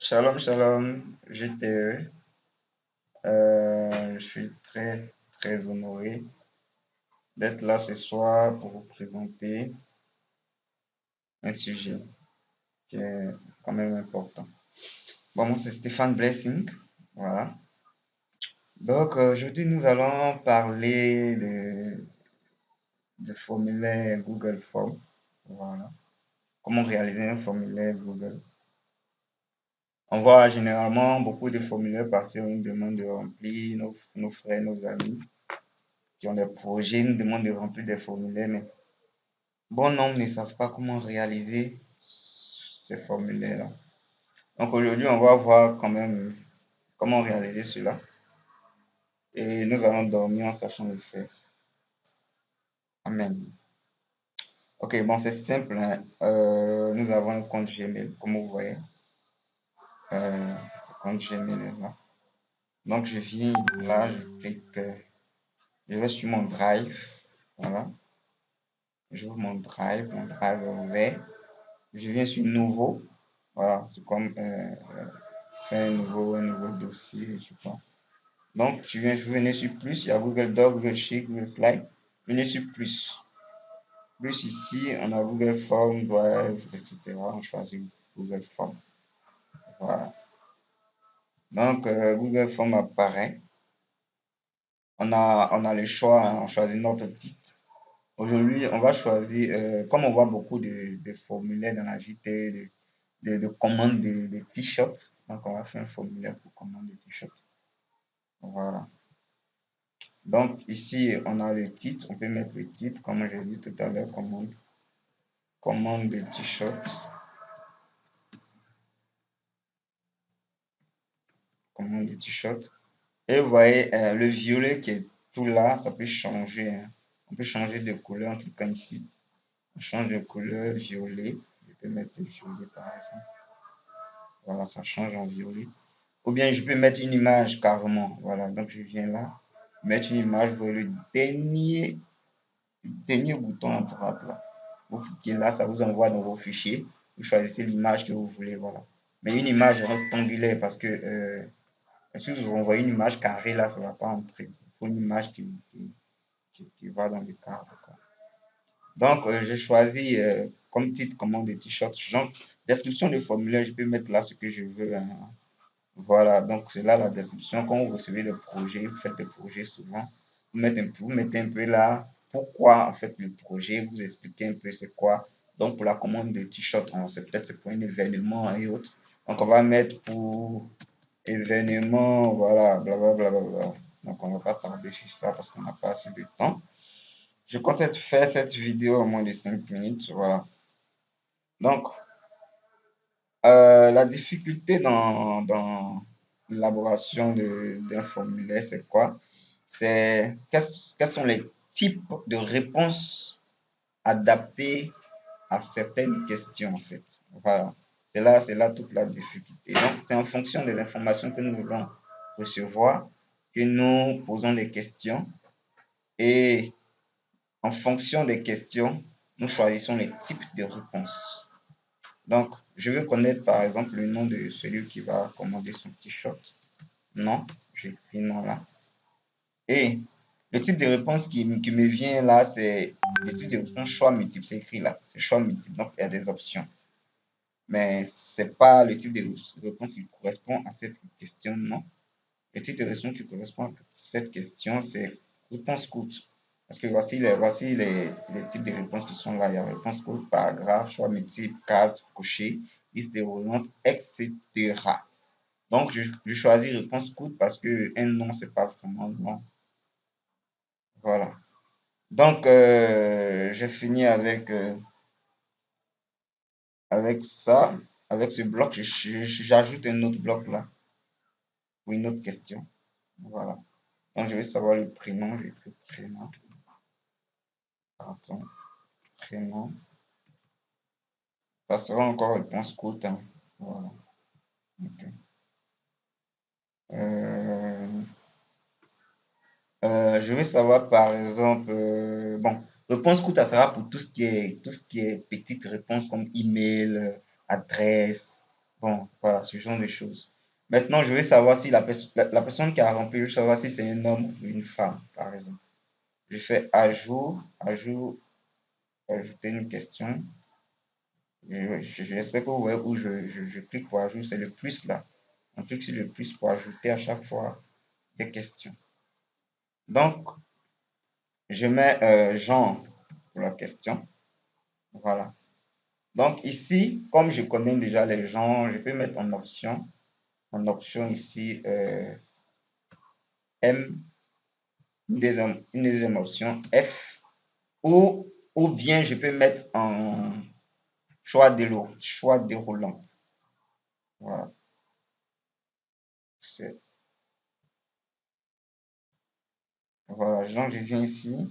Shalom, shalom, j'étais, je suis très, très honoré d'être là ce soir pour vous présenter un sujet qui est quand même important. Bon, moi, c'est Stéphane Blessing, voilà. Donc, aujourd'hui, nous allons parler de formulaire Google Form, voilà. Comment réaliser un formulaire Google. On voit généralement beaucoup de formulaires passer où une demande de remplir, nos frères, nos amis qui ont des projets nous demandent de remplir des formulaires, mais bon nombre ne savent pas comment réaliser ces formulaires-là. Donc aujourd'hui, on va voir quand même comment réaliser cela et nous allons dormir en sachant le faire. Amen. Ok, bon, c'est simple, hein. Nous avons un compte Gmail, comme vous voyez. Le compte Gmail est là. Donc je viens là, je clique, je vais sur mon Drive. Voilà. J'ouvre mon Drive est ouvert. Je viens sur Nouveau. Voilà, c'est comme faire un nouveau dossier, je sais pas. Donc, vous venez sur plus, il y a Google Doc, Google Sheet, Google Slide. Venez sur plus. Plus ici, on a Google Form, Drive, etc. On choisit Google Form. Voilà. Donc, Google Form apparaît. On a le choix, hein, on choisit notre titre. Aujourd'hui, on va choisir, comme on voit beaucoup de formulaires dans la JT, de commandes de t-shirts. Donc, on va faire un formulaire pour commande de t-shirts. Voilà. Donc, ici, on a le titre. On peut mettre le titre, comme j'ai dit tout à l'heure, commande de t-shirt. Commande de t-shirt. Et vous voyez, le violet qui est tout là, ça peut changer, hein. On peut changer de couleur en cliquant ici. On change de couleur violet. Je peux mettre le violet par exemple. Voilà, ça change en violet. Ou bien je peux mettre une image carrément. Voilà, donc je viens là, mettre une image. Vous voyez le dernier bouton à droite là. Vous cliquez là, ça vous envoie dans vos fichiers. Vous choisissez l'image que vous voulez, voilà. Mais une image rectangulaire parce que si vous envoyez une image carrée là, ça ne va pas entrer. Il faut une image qui va dans le cadre, quoi. Donc, j'ai choisi comme titre commande de t-shirt. Genre, description de formulaire, je peux mettre là ce que je veux, hein. Voilà, donc c'est là la description. Quand vous recevez des projets, vous faites des projets souvent, vous mettez un peu là pourquoi en fait le projet, vous expliquez un peu c'est quoi. Donc pour la commande de t-shirt, c'est peut-être c'est pour un événement et autres. Donc on va mettre pour événement, voilà, blablabla. Bla, bla, bla. Donc on va pas tarder sur ça parce qu'on n'a pas assez de temps. Je compte faire cette vidéo en moins de 5 minutes, voilà. Donc la difficulté dans l'élaboration d'un formulaire, c'est quoi? C'est quels sont les types de réponses adaptées à certaines questions, en fait. Voilà. C'est là toute la difficulté. Donc, c'est en fonction des informations que nous voulons recevoir que nous posons des questions et en fonction des questions, nous choisissons les types de réponses. Donc, je veux connaître par exemple le nom de celui qui va commander son t-shirt. Non, j'écris non là. Et le type de réponse qui me vient là, c'est le type de réponse choix multiple. C'est écrit là, c'est choix multiple. Donc, il y a des options. Mais ce n'est pas le type de réponse qui correspond à cette question, non. Le type de réponse qui correspond à cette question, c'est réponse courte. Parce que voici les types de réponses qui sont là. Il y a réponse courte, paragraphe, choix multiple, case cochée, liste déroulante, etc. Donc, je choisis réponse courte parce que un non, c'est pas vraiment non. Voilà. Donc, j'ai fini avec ça, avec ce bloc. J'ajoute un autre bloc là pour une autre question. Voilà. Donc, je vais savoir le prénom. J'écris prénom. Pardon. Prénom. Ça sera encore réponse courte, hein. Voilà. Ok. Euh, je vais savoir par exemple, bon, réponse courte, ça sera pour tout ce qui est petite réponse comme email, adresse, Bon, voilà, ce genre de choses. Maintenant, je veux savoir si la personne qui a rempli, je veux savoir si c'est un homme ou une femme, par exemple. Je fais ajout, ajouter une question. J'espère que vous voyez où je clique pour ajouter, c'est le plus là. On clique sur le plus pour ajouter à chaque fois des questions. Donc, je mets genre pour la question. Voilà. Donc ici, comme je connais déjà les genres, je peux mettre en option ici M, une deuxième option F, ou bien je peux mettre en choix déroulant. Voilà. Voilà, donc je viens ici.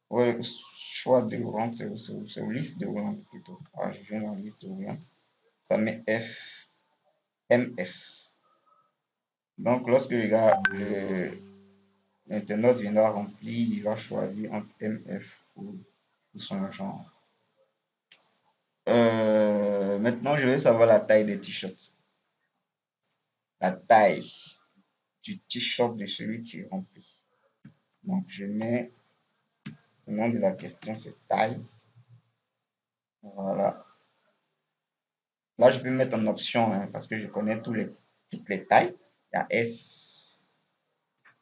Ouais, choix déroulant, c'est liste déroulante plutôt. Voilà, je viens dans la liste déroulante. Ça met F, MF. Donc lorsque l'internaute viendra remplir, il va choisir entre MF ou son genre. Maintenant, je veux savoir la taille des t-shirts. La taille du t-shirt de celui qui remplit. Donc, je mets le nom de la question, c'est taille. Voilà. Là, je peux mettre en option hein, parce que je connais toutes les tailles. Il y a S,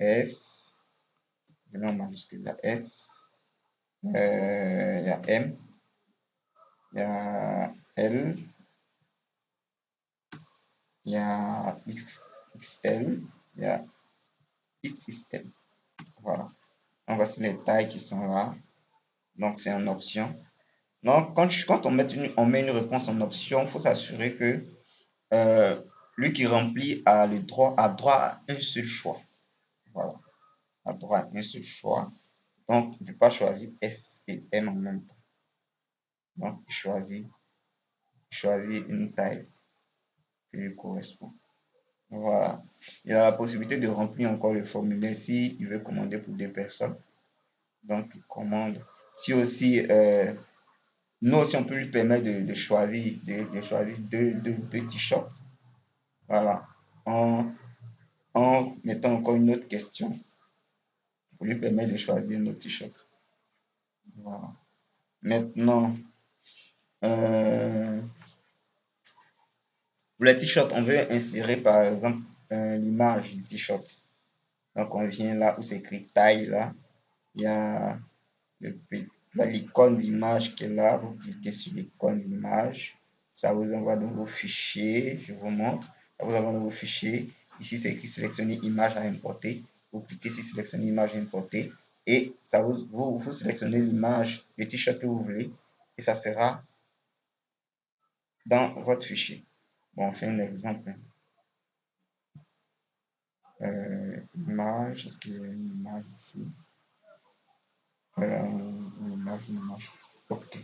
je mets en majuscule, il y a S, il y a M, il y a L, il y a XL, il y a XXL. Voilà. Donc, voici les tailles qui sont là. Donc, c'est en option. Donc, quand on met une réponse en option, il faut s'assurer que euh, lui qui remplit a droit à un seul choix. Voilà. A droit à un seul choix. Donc, il ne peut pas choisir S et M en même temps. Donc, il choisit une taille qui lui correspond. Voilà. Il a la possibilité de remplir encore le formulaire si il veut commander pour deux personnes. Donc, il commande. Si aussi, nous aussi, on peut lui permettre de choisir, choisir deux t-shirts. Voilà. En mettant encore une autre question pour lui permettre de choisir un autre t-shirt. Voilà. Maintenant, euh, pour les t-shirts, on veut insérer par exemple l'image du t-shirt. Donc, on vient là où c'est écrit taille, là. Il y a l'icône d'image qui est là. Vous cliquez sur l'icône d'image. Ça vous envoie dans vos fichiers. Je vous montre. Ça vous envoie dans vos fichiers. Ici, c'est écrit sélectionner image à importer. Vous cliquez sur sélectionner image à importer. Et ça vous sélectionnez l'image, le t-shirt que vous voulez. Et ça sera dans votre fichier. Bon, on fait un exemple. Image, est-ce qu'il y a une image ici? Une image. Ok.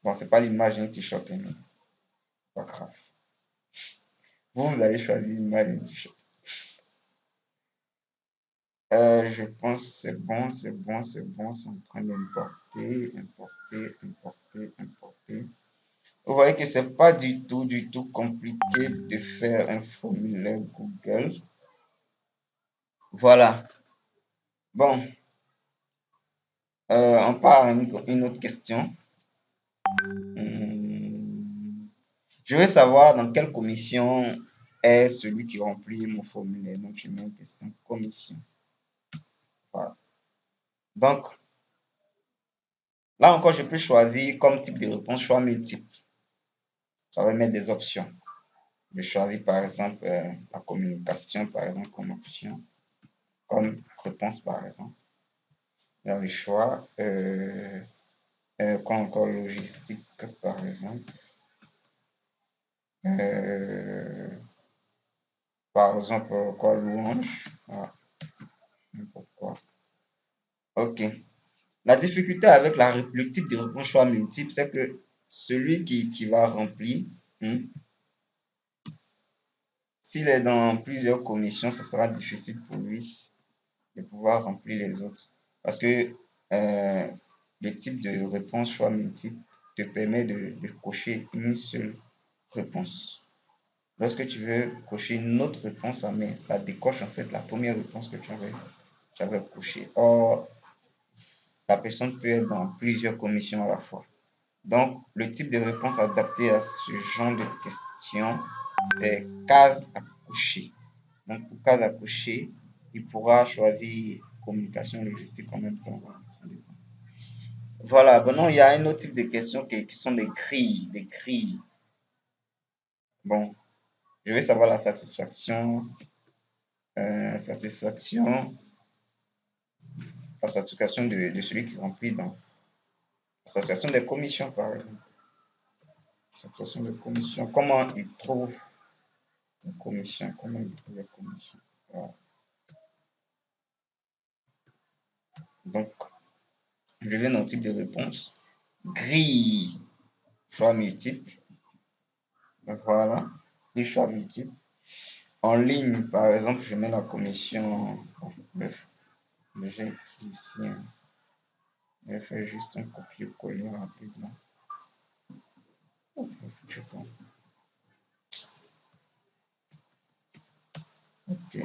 Bon, c'est pas l'image d'un t-shirt, mais pas grave. Vous allez choisir l'image d'un t-shirt. Je pense que c'est bon, c'est bon, c'est bon. C'est en train d'importer, importer. Vous voyez que c'est pas du tout compliqué de faire un formulaire Google. Voilà. Bon, on part à une autre question. Je veux savoir dans quelle commission est celui qui remplit mon formulaire. Donc, je mets une question commission. Voilà. Donc, là encore, je peux choisir comme type de réponse choix multiple. Ça va mettre des options. Je choisis par exemple la communication, par exemple, comme option, comme réponse, par exemple. Dans le choix, quoi encore logistique, par exemple. Euh, Par exemple, quoi, louange. Ah, n'importe quoi. Ok. La difficulté avec le type de réponse choix multiple, c'est que celui qui va remplir, s'il est dans plusieurs commissions, ce sera difficile pour lui de pouvoir remplir les autres. Parce que le type de réponse choix multiple te permet de cocher une seule réponse. Lorsque tu veux cocher une autre réponse, ça décoche en fait la première réponse que tu avais cochée. Or, la personne peut être dans plusieurs commissions à la fois. Donc, le type de réponse adapté à ce genre de questions, c'est case à cocher. Donc, pour case à cocher, il pourra choisir communication logistique en même temps. Voilà, maintenant, il y a un autre type de questions qui sont des grilles, des grilles. Bon, je vais savoir la satisfaction, satisfaction, la satisfaction de celui qui remplit dans la satisfaction des commissions, par exemple. Satisfaction de commission. Comment il trouve les commissions? Comment il trouve les commissions? Voilà. Donc, je viens d'un type de réponse. Grille, choix multiple. Voilà, grille, choix multiple. En ligne, par exemple, je mets la commission. Bon, bref, j'ai écrit ici, hein. Je vais faire juste un copier-coller rapide là. Ok.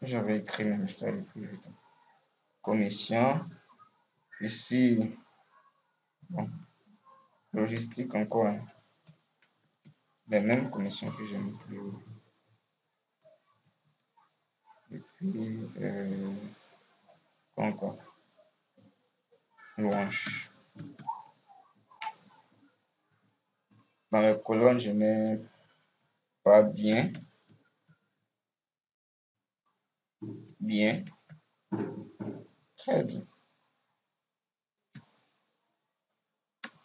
J'avais écrit même, je dois aller plus vite. Commission. Ici, bon, logistique encore, hein. Les mêmes commissions que j'ai mis plus haut. Et puis, quoi encore? Louange. Dans la colonne, je mets pas bien, bien, très bien.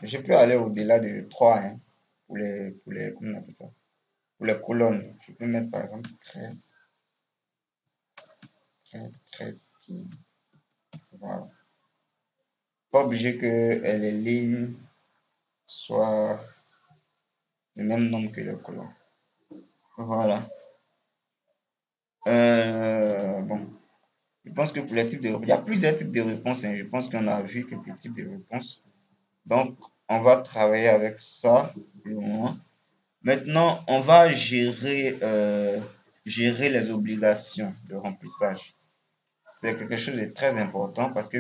Je peux aller au-delà de 3 hein, comment on appelle ça? Pour les colonnes. Je peux mettre par exemple très, très, très bien. Voilà. Pas obligé que les lignes soient le même nombre que les colonnes. Voilà. Bon, je pense que pour les types de réponses, il y a plusieurs types de réponses, hein. Je pense qu'on a vu quelques types de réponses. Donc, on va travailler avec ça plus loin. Maintenant, on va gérer les obligations de remplissage. C'est quelque chose de très important parce que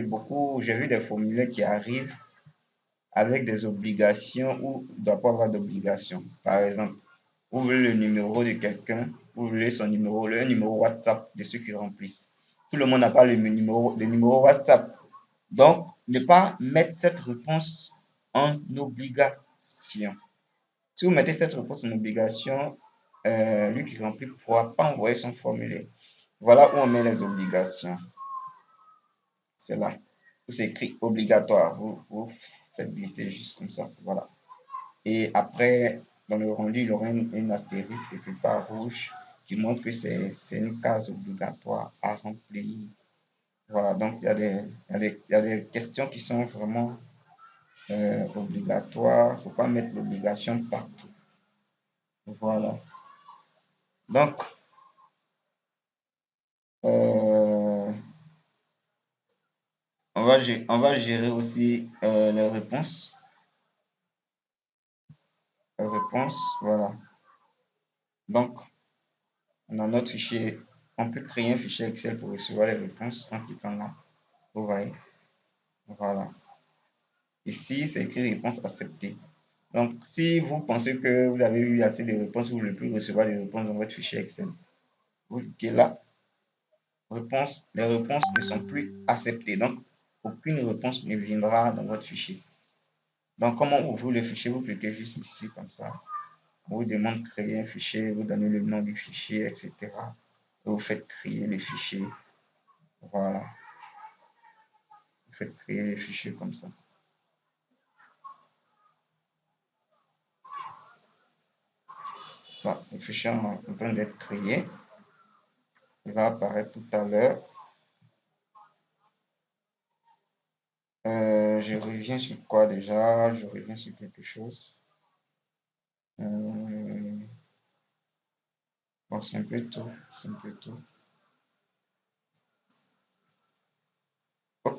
j'ai vu des formulaires qui arrivent avec des obligations ou il ne doit pas avoir d'obligations. Par exemple, vous voulez le numéro de quelqu'un, vous voulez son numéro, le numéro WhatsApp de ceux qui remplissent. Tout le monde n'a pas le numéro WhatsApp. Donc, ne pas mettre cette réponse en obligation. Si vous mettez cette réponse en obligation, lui qui remplit ne pourra pas envoyer son formulaire. Voilà où on met les obligations. C'est là où c'est écrit obligatoire. Vous faites glisser juste comme ça. Voilà. Et après, dans le rendu, il y aura une astérisque quelque part rouge qui montre que c'est une case obligatoire à remplir. Voilà, donc il y a des questions qui sont vraiment obligatoires. Il ne faut pas mettre l'obligation partout. Voilà. Donc, euh, on va gérer aussi les réponses. Les réponses, voilà. Donc, on a notre fichier. On peut créer un fichier Excel pour recevoir les réponses en cliquant là. Vous voyez. Voilà. Ici, c'est écrit réponse acceptée. Donc, si vous pensez que vous avez eu assez de réponses, vous ne voulez plus recevoir les réponses dans votre fichier Excel, vous cliquez là. Les réponses ne sont plus acceptées. Donc, aucune réponse ne viendra dans votre fichier. Donc, comment ouvrir le fichier? Vous cliquez juste ici, comme ça. On vous demande de créer un fichier, vous donnez le nom du fichier, etc. Et vous faites créer le fichier. Voilà. Vous faites créer le fichier comme ça. Voilà, le fichier est en train d'être créé. Il va apparaître tout à l'heure. Je reviens sur quoi déjà? Je reviens sur quelque chose. Bon, c'est un peu tôt. C'est un peu tôt.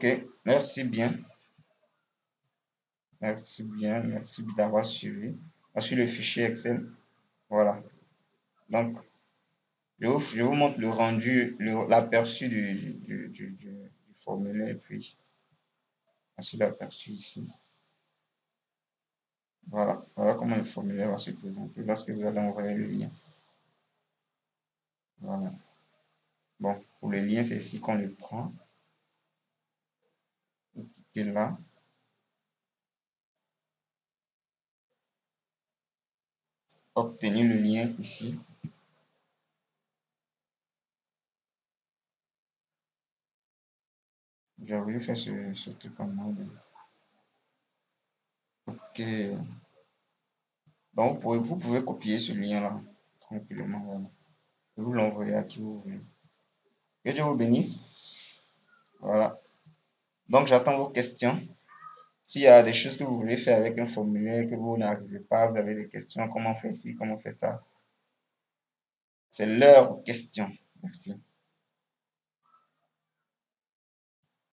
Ok, merci bien. Merci d'avoir suivi. Sur le fichier Excel. Voilà. Donc, je vous montre le rendu, l'aperçu du formulaire, puis ensuite l'aperçu ici. Voilà. Voilà comment le formulaire va se présenter lorsque vous allez envoyer le lien. Voilà. Bon, pour le lien, c'est ici qu'on le prend. Vous cliquez là. Obtenir le lien ici. J'ai voulu faire ce truc en mode. Ok. Donc, vous pouvez copier ce lien-là tranquillement. Voilà. Et vous l'envoyez à qui vous voulez. Que Dieu vous bénisse. Voilà. Donc, j'attends vos questions. S'il y a des choses que vous voulez faire avec un formulaire que vous n'arrivez pas, vous avez des questions, comment on fait ci, comment on fait ça. C'est l'heure aux questions. Merci.